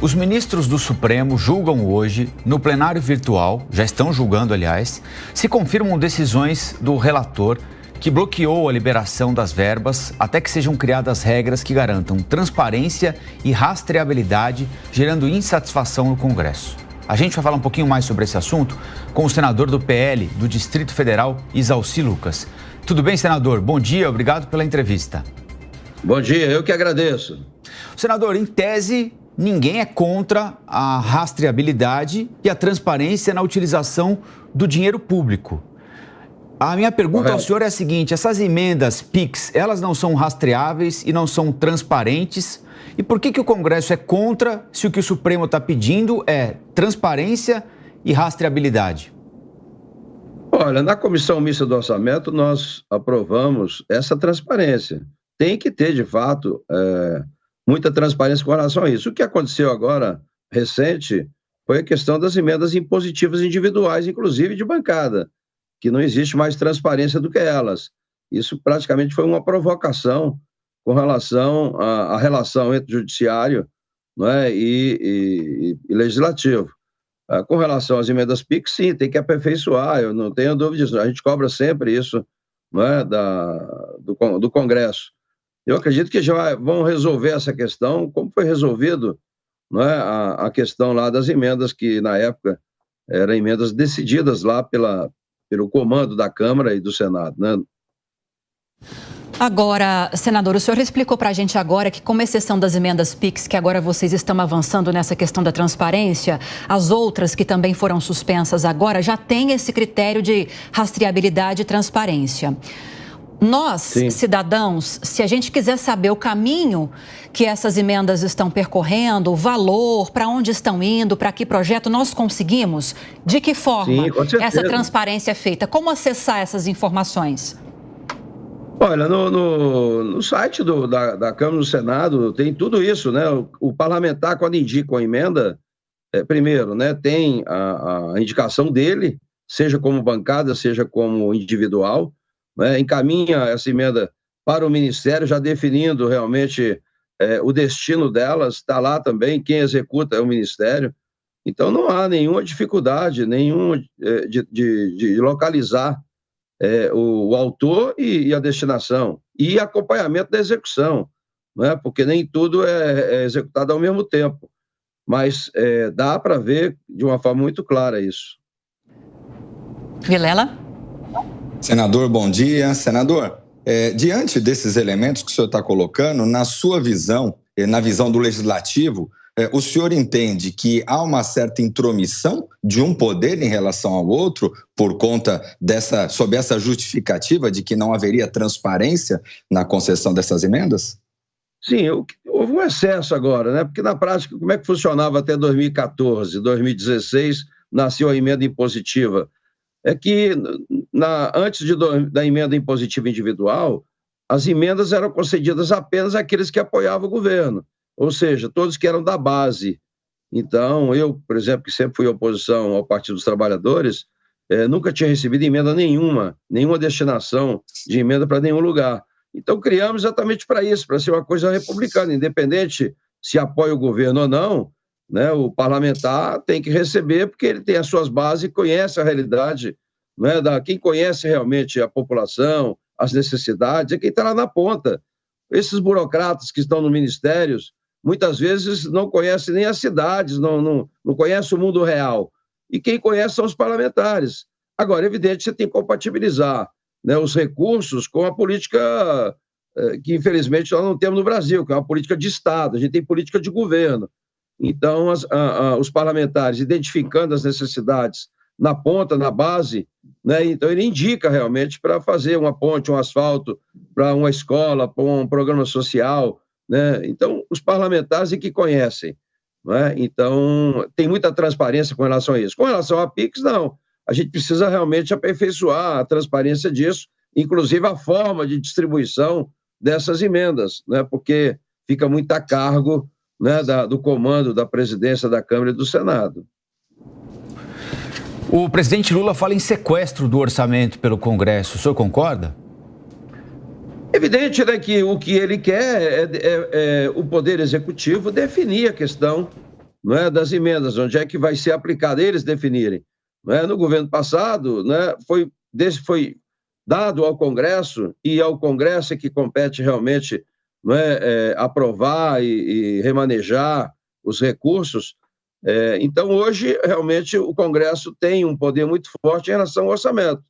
os ministros do Supremo julgam hoje, no plenário virtual, já estão julgando, aliás, se confirmam decisões do relator que bloqueou a liberação das verbas até que sejam criadas regras que garantam transparência e rastreabilidade, gerando insatisfação no Congresso. A gente vai falar um pouquinho mais sobre esse assunto com o senador do PL do Distrito Federal, Isalci Lucas. Tudo bem, senador? Bom dia, obrigado pela entrevista. Bom dia, eu que agradeço. Senador, em tese, ninguém é contra a rastreabilidade e a transparência na utilização do dinheiro público. A minha pergunta ao senhor é a seguinte: essas emendas PIX, elas não são rastreáveis e não são transparentes? E por que o Congresso é contra se o que o Supremo está pedindo é transparência e rastreabilidade? Olha, na Comissão Mista do Orçamento, nós aprovamos essa transparência. Tem que ter, de fato, muita transparência com relação a isso. O que aconteceu agora, recente, foi a questão das emendas impositivas individuais, inclusive de bancada, que não existe mais transparência do que elas. Isso praticamente foi uma provocação com relação à relação entre judiciário, né, e legislativo. Com relação às emendas PIX, sim, tem que aperfeiçoar, eu não tenho dúvida disso. A gente cobra sempre isso, né, do Congresso. Eu acredito que já vão resolver essa questão, como foi resolvido, né, a questão lá das emendas, que na época eram emendas decididas lá pelo comando da Câmara e do Senado, né? Agora, senador, o senhor explicou para a gente agora que, como exceção das emendas PIX, que agora vocês estão avançando nessa questão da transparência, as outras que também foram suspensas agora já têm esse critério de rastreabilidade e transparência. Nós, sim, cidadãos, se a gente quiser saber o caminho que essas emendas estão percorrendo, o valor, para onde estão indo, para que projeto, nós conseguimos? De que forma essa transparência é feita? Como acessar essas informações? Olha, no site da Câmara e do Senado tem tudo isso, né? O parlamentar, quando indica uma emenda, primeiro, né, tem a indicação dele, seja como bancada, seja como individual, né, encaminha essa emenda para o Ministério, já definindo realmente o destino delas, está lá também, quem executa é o Ministério. Então, não há nenhuma dificuldade, de localizar o autor e a destinação, e acompanhamento da execução, né? Porque nem tudo é executado ao mesmo tempo, mas dá para ver de uma forma muito clara isso. Vilela? Senador, bom dia. Senador, diante desses elementos que o senhor está colocando, na sua visão, na visão do Legislativo, o senhor entende que há uma certa intromissão de um poder em relação ao outro por conta sob essa justificativa de que não haveria transparência na concessão dessas emendas? Sim, houve um excesso agora, né? Porque na prática, como é que funcionava até 2014, 2016, nasceu a emenda impositiva? É que antes da emenda impositiva individual, as emendas eram concedidas apenas àqueles que apoiavam o governo, ou seja, todos que eram da base. Então, eu, por exemplo, que sempre fui oposição ao Partido dos Trabalhadores, nunca tinha recebido emenda nenhuma destinação de emenda para nenhum lugar. Então, criamos exatamente para isso, para ser uma coisa republicana, independente se apoia o governo ou não, né, o parlamentar tem que receber, porque ele tem as suas bases e conhece a realidade, né, quem conhece realmente a população, as necessidades, é quem está lá na ponta. Esses burocratas que estão nos ministérios, muitas vezes não conhecem nem as cidades, não conhecem o mundo real. E quem conhece são os parlamentares. Agora, é evidente que você tem que compatibilizar, né, os recursos com a política que, infelizmente, nós não temos no Brasil, que é uma política de Estado, a gente tem política de governo. Então, os parlamentares, identificando as necessidades na ponta, na base, né, então ele indica realmente para fazer uma ponte, um asfalto, para uma escola, para um programa social, né? Então, os parlamentares é que conhecem, né? Então, tem muita transparência com relação a isso. Com relação a PIX, não. A gente precisa realmente aperfeiçoar a transparência disso, inclusive a forma de distribuição dessas emendas, né? Porque fica muito a cargo, né, do comando da presidência da Câmara e do Senado. O presidente Lula fala em sequestro do orçamento pelo Congresso. O senhor concorda? Evidente, né, que o que ele quer é o Poder Executivo definir a questão, não é, das emendas, onde é que vai ser aplicado, eles definirem. Não é? No governo passado, né, foi dado ao Congresso, e ao Congresso é que compete realmente, não é, aprovar e remanejar os recursos. Então, hoje, realmente, o Congresso tem um poder muito forte em relação ao orçamento.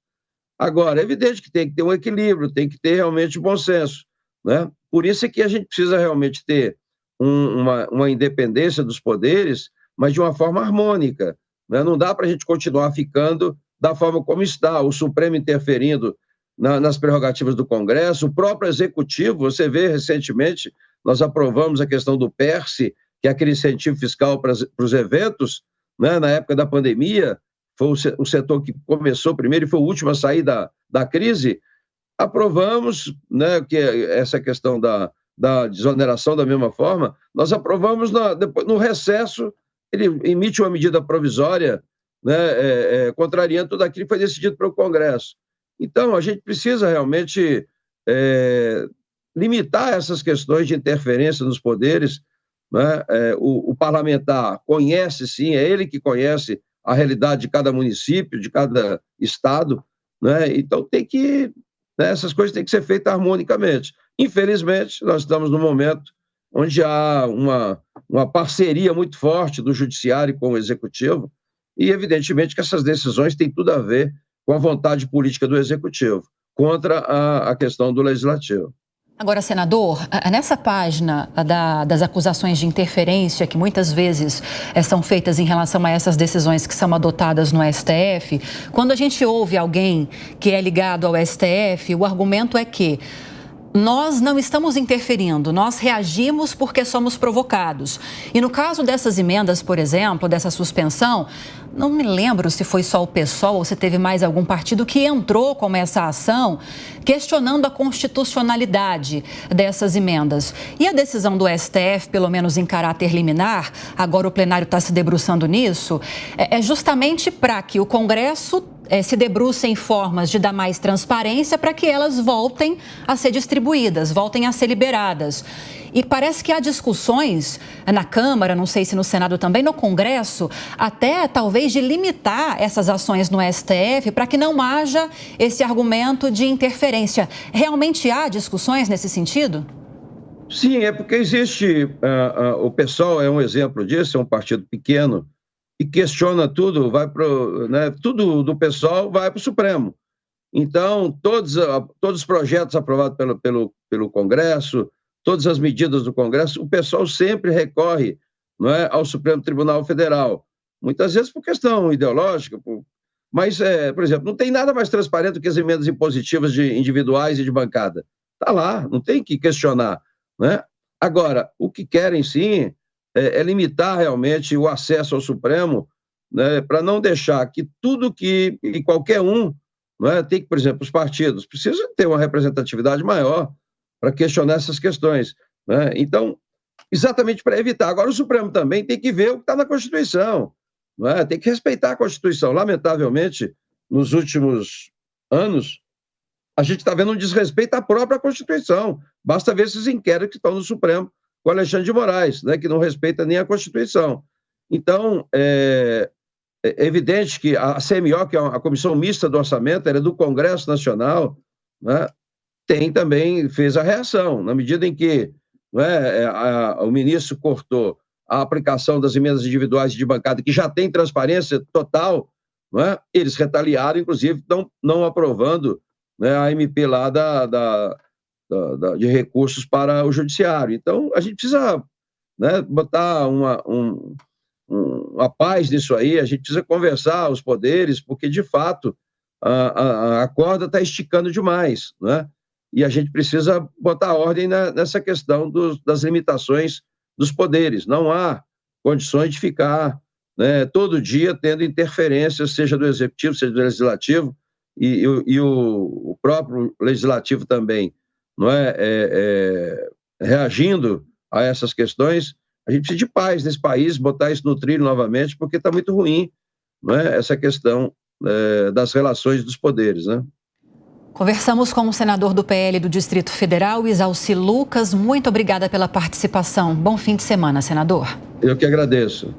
Agora, é evidente que tem que ter um equilíbrio, tem que ter realmente bom senso, né? Por isso é que a gente precisa realmente ter uma independência dos poderes, mas de uma forma harmônica, né? Não dá para a gente continuar ficando da forma como está, o Supremo interferindo nas prerrogativas do Congresso, o próprio Executivo. Você vê, recentemente, nós aprovamos a questão do PERSE, que é aquele incentivo fiscal para os eventos, né? Na época da pandemia, foi o setor que começou primeiro e foi o último a sair da crise. Aprovamos, né, que essa questão da desoneração da mesma forma, nós aprovamos depois, no recesso, ele emite uma medida provisória, né, contrariando tudo aquilo que foi decidido pelo Congresso. Então, a gente precisa realmente limitar essas questões de interferência nos poderes, né? O parlamentar conhece, sim, é ele que conhece a realidade de cada município, de cada estado, né? Então, essas coisas têm que ser feitas harmonicamente. Infelizmente, nós estamos num momento onde há uma parceria muito forte do judiciário com o executivo e, evidentemente, que essas decisões têm tudo a ver com a vontade política do executivo contra a questão do legislativo. Agora, senador, nessa página das acusações de interferência que muitas vezes são feitas em relação a essas decisões que são adotadas no STF, quando a gente ouve alguém que é ligado ao STF, o argumento é que nós não estamos interferindo, nós reagimos porque somos provocados. E no caso dessas emendas, por exemplo, dessa suspensão, não me lembro se foi só o PSOL ou se teve mais algum partido que entrou com essa ação questionando a constitucionalidade dessas emendas. E a decisão do STF, pelo menos em caráter liminar, agora o plenário está se debruçando nisso, é justamente para que o Congresso se debrucem formas de dar mais transparência para que elas voltem a ser distribuídas, voltem a ser liberadas. E parece que há discussões na Câmara, não sei se no Senado também, no Congresso, até talvez de limitar essas ações no STF para que não haja esse argumento de interferência. Realmente há discussões nesse sentido? Sim, é porque existe, o PSOL é um exemplo disso, é um partido pequeno, e questiona tudo, tudo do PSOL vai para o Supremo. Então, todos os projetos aprovados pelo Congresso, todas as medidas do Congresso, o PSOL sempre recorre, não é, ao Supremo Tribunal Federal. Muitas vezes por questão ideológica, mas, por exemplo, não tem nada mais transparente do que as emendas impositivas de individuais e de bancada. Está lá, não tem que questionar, né? Agora, o que querem, sim, é limitar realmente o acesso ao Supremo, né, para não deixar que tudo que e qualquer um, né, tem que, por exemplo, os partidos precisam ter uma representatividade maior para questionar essas questões, né? Então, exatamente para evitar. Agora, o Supremo também tem que ver o que está na Constituição, não é? Tem que respeitar a Constituição. Lamentavelmente, nos últimos anos, a gente está vendo um desrespeito à própria Constituição. Basta ver esses inquéritos que estão no Supremo com Alexandre de Moraes, né, que não respeita nem a Constituição. Então, é evidente que a CMO, que é a Comissão Mista do Orçamento, era do Congresso Nacional, né, fez a reação, na medida em que, né, o ministro cortou a aplicação das emendas individuais de bancada, que já tem transparência total, né, eles retaliaram, inclusive, não aprovando, né, a MP lá de recursos para o judiciário. Então, a gente precisa, né, botar uma paz nisso aí, a gente precisa conversar os poderes, porque, de fato, a corda está esticando demais, né? E a gente precisa botar ordem nessa questão das limitações dos poderes. Não há condições de ficar, né, todo dia tendo interferência, seja do Executivo, seja do Legislativo, e o próprio Legislativo também, não reagindo a essas questões. A gente precisa de paz nesse país, botar isso no trilho novamente, porque está muito ruim, não é, essa questão das relações dos poderes, né? Conversamos com o senador do PL do Distrito Federal, Isalci Lucas. Muito obrigada pela participação. Bom fim de semana, senador. Eu que agradeço.